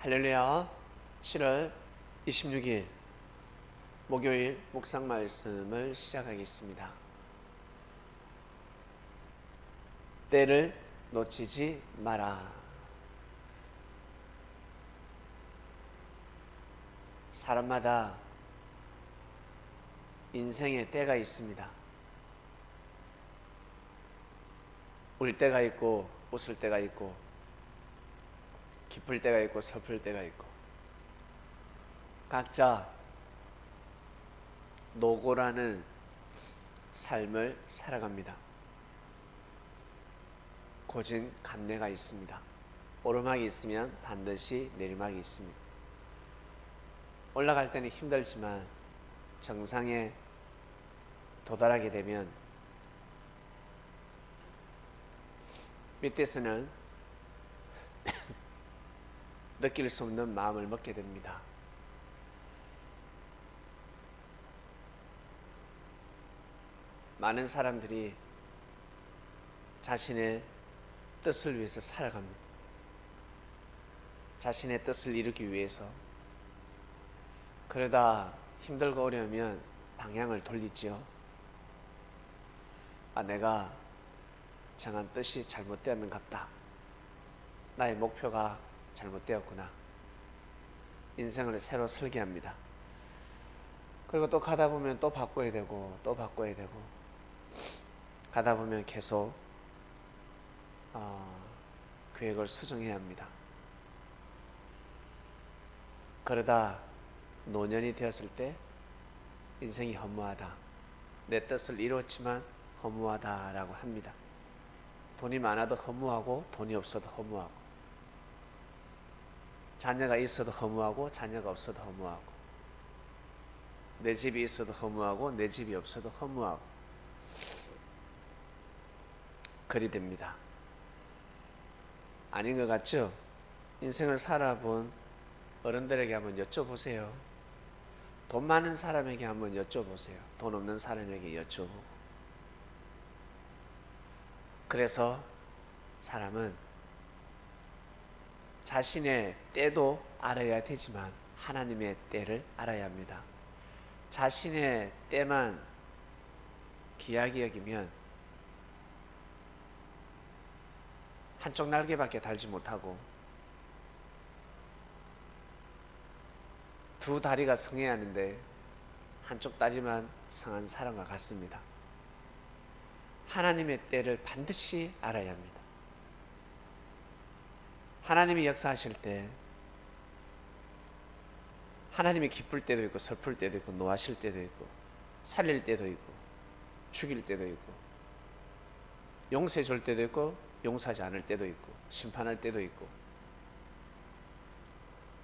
할렐루야. 7월 26일 목요일 묵상 말씀을 시작하겠습니다. 때를 놓치지 마라. 사람마다 인생에 때가 있습니다. 울 때가 있고 웃을 때가 있고 기쁠 때가 있고 슬플 때가 있고 각자 노고라는 삶을 살아갑니다. 고진감래가 있습니다. 오르막이 있으면 반드시 내리막이 있습니다. 올라갈 때는 힘들지만 정상에 도달하게 되면 밑에서는 느낄 수 없는 마음을 먹게 됩니다. 많은 사람들이 자신의 뜻을 위해서 살아갑니다. 자신의 뜻을 이루기 위해서. 그러다 힘들고 어려우면 방향을 돌리지요. 내가 정한 뜻이 잘못되었는갑다. 나의 목표가 잘못되었구나. 인생을 새로 설계합니다. 그리고 또 가다 보면 또 바꿔야 되고 또 바꿔야 되고 가다 보면 계속 계획을 수정해야 합니다. 그러다 노년이 되었을 때 인생이 허무하다. 내 뜻을 이루었지만 허무하다라고 합니다. 돈이 많아도 허무하고 돈이 없어도 허무하고 자녀가 있어도 허무하고 자녀가 없어도 허무하고 내 집이 있어도 허무하고 내 집이 없어도 허무하고 그리 됩니다. 아닌 것 같죠? 인생을 살아본 어른들에게 한번 여쭤보세요. 돈 많은 사람에게 한번 여쭤보세요. 돈 없는 사람에게 여쭤보고. 그래서 사람은 자신의 때도 알아야 되지만 하나님의 때를 알아야 합니다. 자신의 때만 귀하게 여기면 한쪽 날개밖에 달지 못하고 두 다리가 성해야 하는데 한쪽 다리만 성한 사람과 같습니다. 하나님의 때를 반드시 알아야 합니다. 하나님이 역사하실 때 하나님이 기쁠 때도 있고 슬플 때도 있고 노하실 때도 있고 살릴 때도 있고 죽일 때도 있고 용서해 줄 때도 있고 용서하지 않을 때도 있고 심판할 때도 있고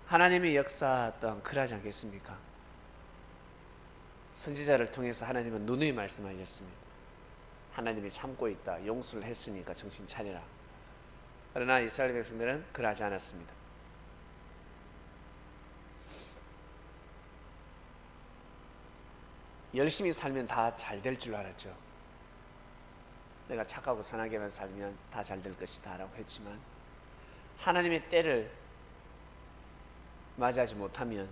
하나님의 역사 또한 그러하지 않겠습니까? 선지자를 통해서 하나님은 누누이 말씀하셨습니다. 하나님이 참고 있다. 용서를 했으니까 정신 차리라. 그러나 이스라엘 백성들은 그러하지 않았습니다. 열심히 살면 다 잘 될 줄 알았죠. 내가 착하고 선하게만 살면 다 잘 될 것이다 라고 했지만 하나님의 때를 맞이하지 못하면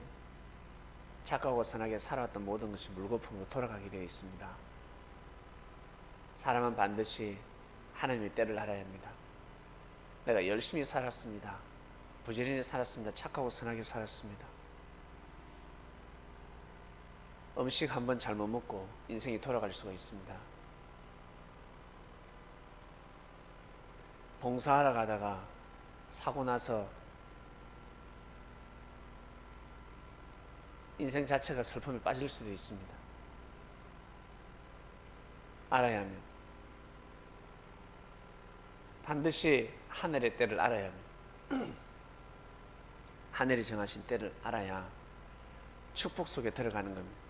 착하고 선하게 살아왔던 모든 것이 물거품으로 돌아가게 되어 있습니다. 사람은 반드시 하나님의 때를 알아야 합니다. 내가 열심히 살았습니다. 부지런히 살았습니다. 착하고 선하게 살았습니다. 음식 한번 잘못 먹고 인생이 돌아갈 수가 있습니다. 봉사하러 가다가 사고 나서 인생 자체가 슬픔에 빠질 수도 있습니다. 알아야 합니다. 반드시 하늘의 때를 알아야 합니다. 하늘이 정하신 때를 알아야 축복 속에 들어가는 겁니다.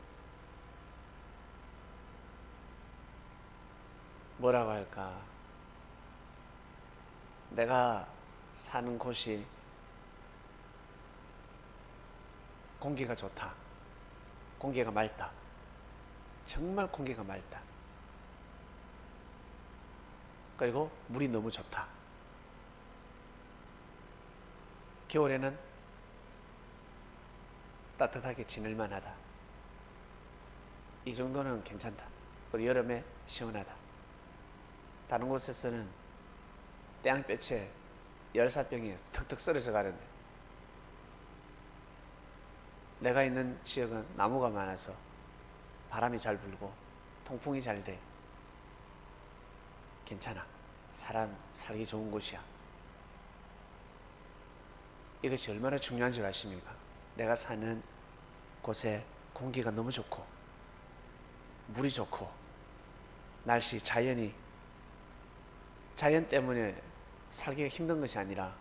뭐라고 할까? 내가 사는 곳이 공기가 좋다. 공기가 맑다. 정말 공기가 맑다. 그리고 물이 너무 좋다. 겨울에는 따뜻하게 지낼 만하다. 이 정도는 괜찮다. 그리고 여름에 시원하다. 다른 곳에서는 땡볕에 열사병이 턱턱 썰어져 가는데 내가 있는 지역은 나무가 많아서 바람이 잘 불고 통풍이 잘 돼. 괜찮아. 사람 살기 좋은 곳이야. 이것이 얼마나 중요한 줄 아십니까? 내가 사는 곳에 공기가 너무 좋고 물이 좋고 날씨 자연 때문에 살기가 힘든 것이 아니라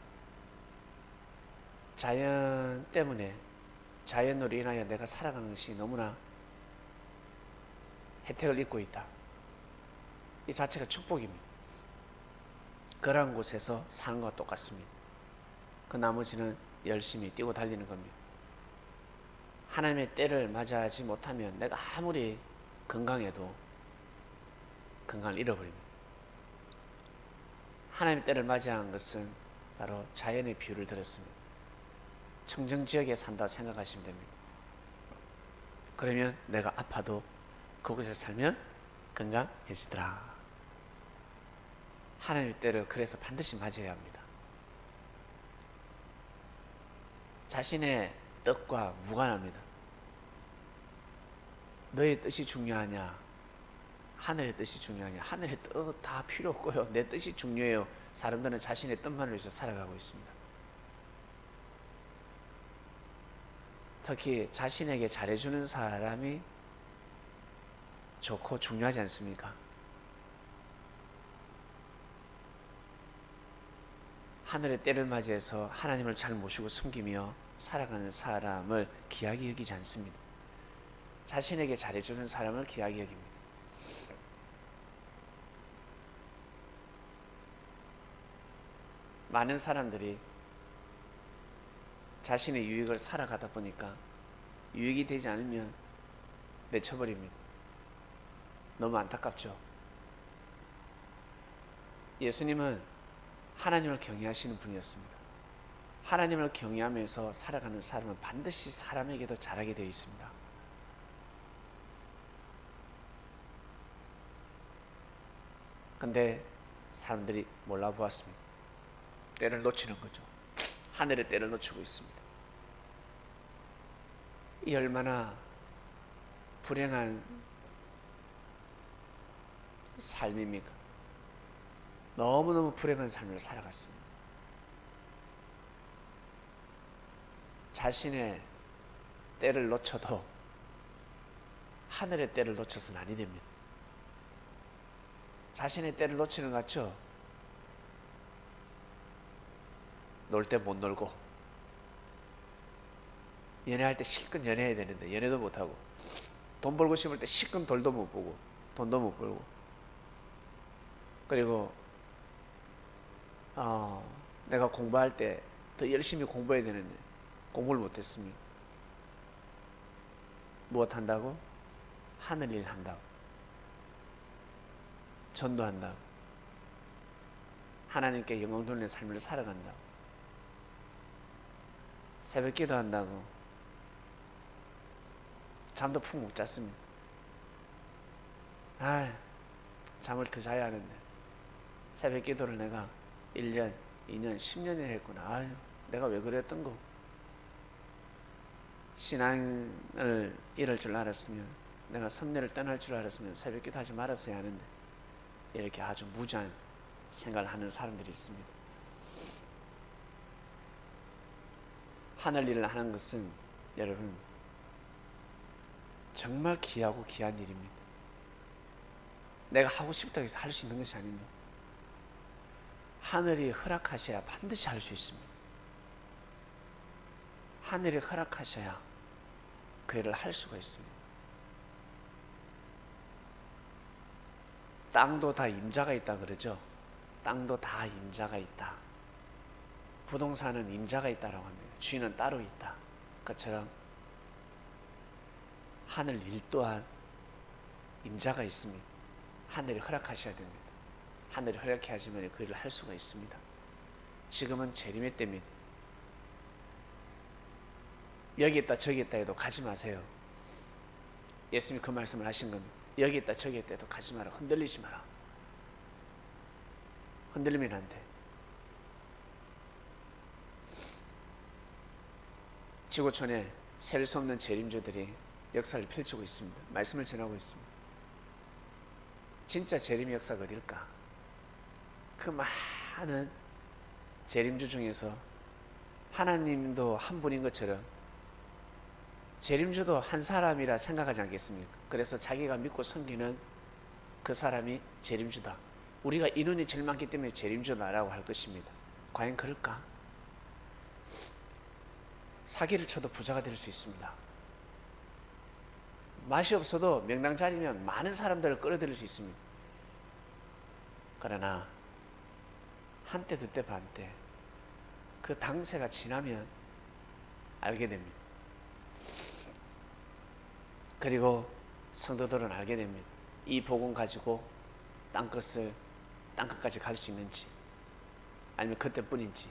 자연 때문에 자연으로 인하여 내가 살아가는 것이 너무나 혜택을 입고 있다. 이 자체가 축복입니다. 그러한 곳에서 사는 것과 똑같습니다. 그 나머지는 열심히 뛰고 달리는 겁니다. 하나님의 때를 맞이하지 못하면 내가 아무리 건강해도 건강을 잃어버립니다. 하나님의 때를 맞이한 것은 바로 자연의 비유를 들었습니다. 청정지역에 산다 생각하시면 됩니다. 그러면 내가 아파도 그곳에 살면 건강해지더라. 하나님의 때를 그래서 반드시 맞이해야 합니다. 자신의 뜻과 무관합니다. 너의 뜻이 중요하냐? 하늘의 뜻이 중요하냐? 하늘의 뜻 다 필요 없고요. 내 뜻이 중요해요. 사람들은 자신의 뜻만을 위해서 살아가고 있습니다. 특히 자신에게 잘해주는 사람이 좋고 중요하지 않습니까? 하늘의 때를 맞이해서 하나님을 잘 모시고 섬기며 살아가는 사람을 귀하게 여기지 않습니다. 자신에게 잘해주는 사람을 귀하게 여깁니다. 많은 사람들이 자신의 유익을 살아가다 보니까 유익이 되지 않으면 내쳐버립니다. 너무 안타깝죠. 예수님은 하나님을 경외하시는 분이었습니다. 하나님을 경외하면서 살아가는 사람은 반드시 사람에게도 잘하게 되어 있습니다. 근데 사람들이 몰라보았습니다. 때를 놓치는 거죠. 하늘의 때를 놓치고 있습니다. 이 얼마나 불행한 삶입니까? 너무너무 불행한 삶을 살아갔습니다. 자신의 때를 놓쳐도 하늘의 때를 놓쳐서는 아니 됩니다. 자신의 때를 놓치는 것 같죠? 놀 때 못 놀고, 연애할 때 실컷 연애해야 되는데 연애도 못하고, 돈 벌고 싶을 때 실컷 돌도 못 보고 돈도 못 벌고, 그리고 내가 공부할 때 더 열심히 공부해야 되는데 공부를 못했습니다. 무엇 한다고? 하늘 일 한다고, 전도한다고, 하나님께 영광 돌리는 삶을 살아간다고, 새벽 기도한다고 잠도 푹 못 잤습니다. 잠을 더 자야 하는데 새벽 기도를 내가 1년, 2년, 10년이나 했구나. 내가 왜 그랬던 거. 신앙을 잃을 줄 알았으면, 내가 섭리를 떠날 줄 알았으면 새벽 기도 하지 말았어야 하는데, 이렇게 아주 무지한 생각을 하는 사람들이 있습니다. 하늘 일을 하는 것은 여러분 정말 귀하고 귀한 일입니다. 내가 하고 싶다고 해서 할 수 있는 것이 아닙니다. 하늘이 허락하셔야 반드시 할 수 있습니다. 하늘이 허락하셔야 그 일을 할 수가 있습니다. 땅도 다 임자가 있다 그러죠. 땅도 다 임자가 있다. 부동산은 임자가 있다라고 합니다. 주인은 따로 있다. 그것처럼 하늘 일 또한 임자가 있습니다. 하늘이 허락하셔야 됩니다. 하늘이 허락해 하시면 그 일을 할 수가 있습니다. 지금은 재림의 때입니다. 여기 있다 저기 있다 해도 가지 마세요. 예수님이 그 말씀을 하신 겁니다. 여기 있다 저기 있다 해도 가지 마라. 흔들리지 마라. 흔들리면 안 돼. 지구촌에 셀 수 없는 재림주들이 역사를 펼치고 있습니다. 말씀을 전하고 있습니다. 진짜 재림의 역사가 어딜까? 그 많은 재림주 중에서 하나님도 한 분인 것처럼 재림주도 한 사람이라 생각하지 않겠습니까? 그래서 자기가 믿고 섬기는 그 사람이 재림주다. 우리가 인원이 제일 많기 때문에 재림주다라고 할 것입니다. 과연 그럴까? 사기를 쳐도 부자가 될 수 있습니다. 맛이 없어도 명당 자리면 많은 사람들을 끌어들일 수 있습니다. 그러나 한때 두때 반때 그 당세가 지나면 알게 됩니다. 그리고 성도들은 알게 됩니다. 이 복음 가지고 땅끝까지 갈 수 있는지, 아니면 그때뿐인지,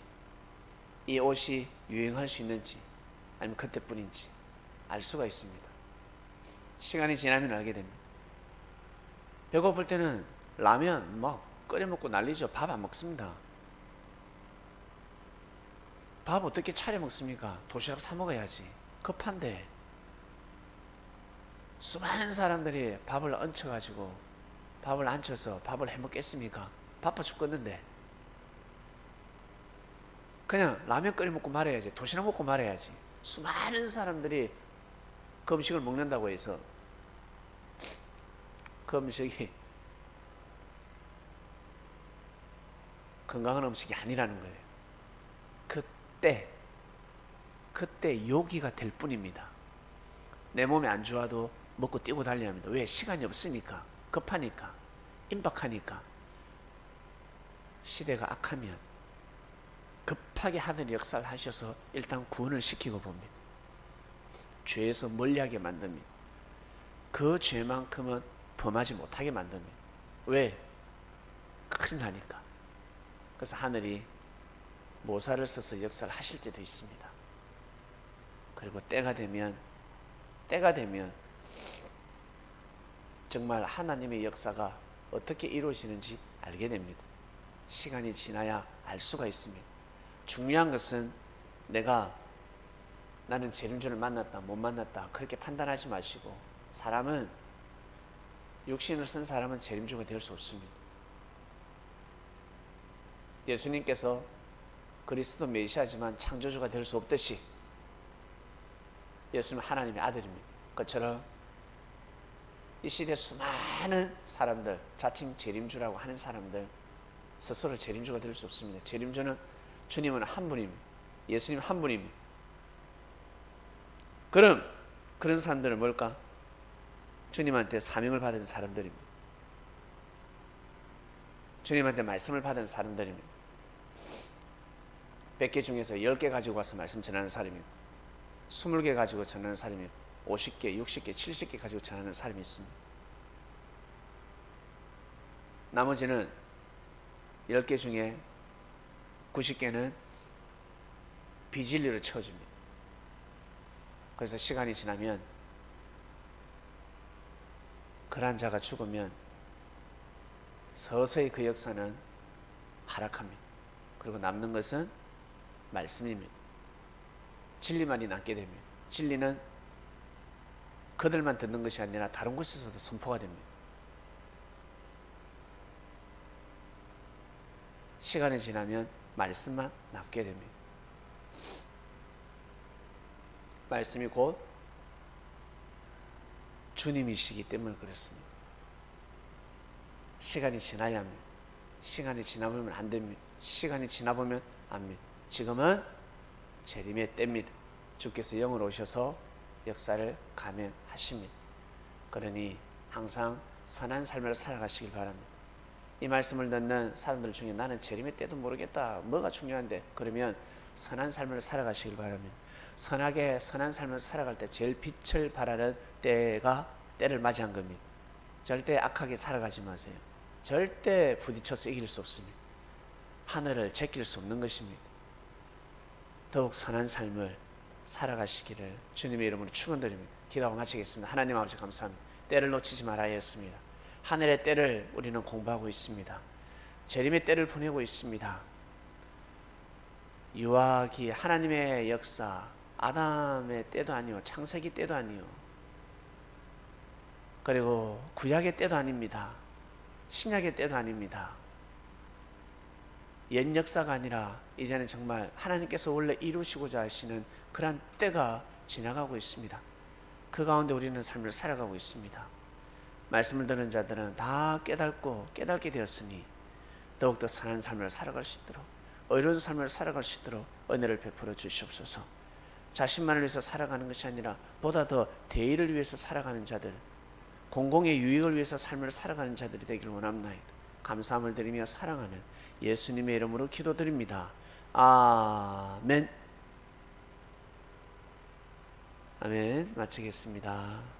이 옷이 유행할 수 있는지, 아니면 그때뿐인지 알 수가 있습니다. 시간이 지나면 알게 됩니다. 배고플 때는 라면 막 끓여 먹고 난리죠. 밥 안 먹습니다. 밥 어떻게 차려 먹습니까? 도시락 사 먹어야지. 급한데 수많은 사람들이 밥을 얹혀가지고 밥을 앉혀서 밥을 해 먹겠습니까? 바빠 죽겠는데 그냥 라면 끓여 먹고 말아야지. 도시락 먹고 말아야지. 수많은 사람들이 그 음식을 먹는다고 해서 그 음식이 건강한 음식이 아니라는 거예요. 그때 요기가 될 뿐입니다. 내 몸이 안 좋아도 먹고 뛰고 달려야 합니다. 왜? 시간이 없으니까, 급하니까, 임박하니까. 시대가 악하면 급하게 하늘의 역사를 하셔서 일단 구원을 시키고 봅니다. 죄에서 멀리하게 만듭니다. 그 죄만큼은 범하지 못하게 만듭니다. 왜? 큰일 나니까. 그래서 하늘이 모사를 써서 역사를 하실 때도 있습니다. 그리고 때가 되면 정말 하나님의 역사가 어떻게 이루어지는지 알게 됩니다. 시간이 지나야 알 수가 있습니다. 중요한 것은 나는 재림주를 만났다 못 만났다 그렇게 판단하지 마시고, 사람은 육신을 쓴 사람은 재림주가 될 수 없습니다. 예수님께서 그리스도 메시아지만 창조주가 될 수 없듯이 예수님은 하나님의 아들입니다. 그처럼 이 시대 수많은 사람들, 자칭 재림주라고 하는 사람들 스스로 재림주가 될 수 없습니다. 재림주는 주님은 한 분입니다. 예수님 한 분입니다. 그런 사람들은 뭘까? 주님한테 사명을 받은 사람들입니다. 주님한테 말씀을 받은 사람들입니다. 100개 중에서 10개 가지고 와서 말씀 전하는 사람입니다. 20개 가지고 전하는 사람입니다. 50개, 60개, 70개 가지고 전하는 사람이 있습니다. 나머지는 10개 중에 90개는 비진리로 채워집니다. 그래서 시간이 지나면 그러한 자가 죽으면 서서히 그 역사는 하락합니다. 그리고 남는 것은 말씀입니다. 진리만이 남게 됩니다. 진리는 그들만 듣는 것이 아니라 다른 곳에서도 선포가 됩니다. 시간이 지나면 말씀만 남게 됩니다. 말씀이 곧 주님이시기 때문에 그렇습니다. 시간이 지나야 합니다. 시간이 지나보면 안 됩니다. 시간이 지나보면 안 됩니다. 지금은 재림의 때입니다. 주께서 영으로 오셔서 역사를 감행하십니다. 그러니 항상 선한 삶을 살아가시길 바랍니다. 이 말씀을 듣는 사람들 중에 나는 재림의 때도 모르겠다, 뭐가 중요한데, 그러면 선한 삶을 살아가시길 바랍니다. 선한 삶을 살아갈 때 제일 빛을 발하는 때를 맞이한 겁니다. 절대 악하게 살아가지 마세요. 절대 부딪혀서 이길 수 없습니다. 하늘을 제낄 수 없는 것입니다. 더욱 선한 삶을 살아가시기를 주님의 이름으로 축원드립니다. 기도하고 마치겠습니다. 하나님 아버지 감사합니다. 때를 놓치지 말아야 했습니다. 하늘의 때를 우리는 공부하고 있습니다. 재림의 때를 보내고 있습니다. 유아기 하나님의 역사, 아담의 때도 아니요, 창세기 때도 아니요, 그리고 구약의 때도 아닙니다. 신약의 때도 아닙니다. 옛 역사가 아니라 이제는 정말 하나님께서 원래 이루시고자 하시는 그러한 때가 지나가고 있습니다. 그 가운데 우리는 삶을 살아가고 있습니다. 말씀을 듣는 자들은 다 깨닫고 깨닫게 되었으니 더욱더 선한 삶을 살아갈 수 있도록, 의로운 삶을 살아갈 수 있도록 은혜를 베풀어 주시옵소서. 자신만을 위해서 살아가는 것이 아니라 보다 더 대의를 위해서 살아가는 자들, 공공의 유익을 위해서 삶을 살아가는 자들이 되기를 원합나이다. 감사함을 드리며 사랑하는 예수님의 이름으로 기도드립니다. 아멘. 아멘. 마치겠습니다.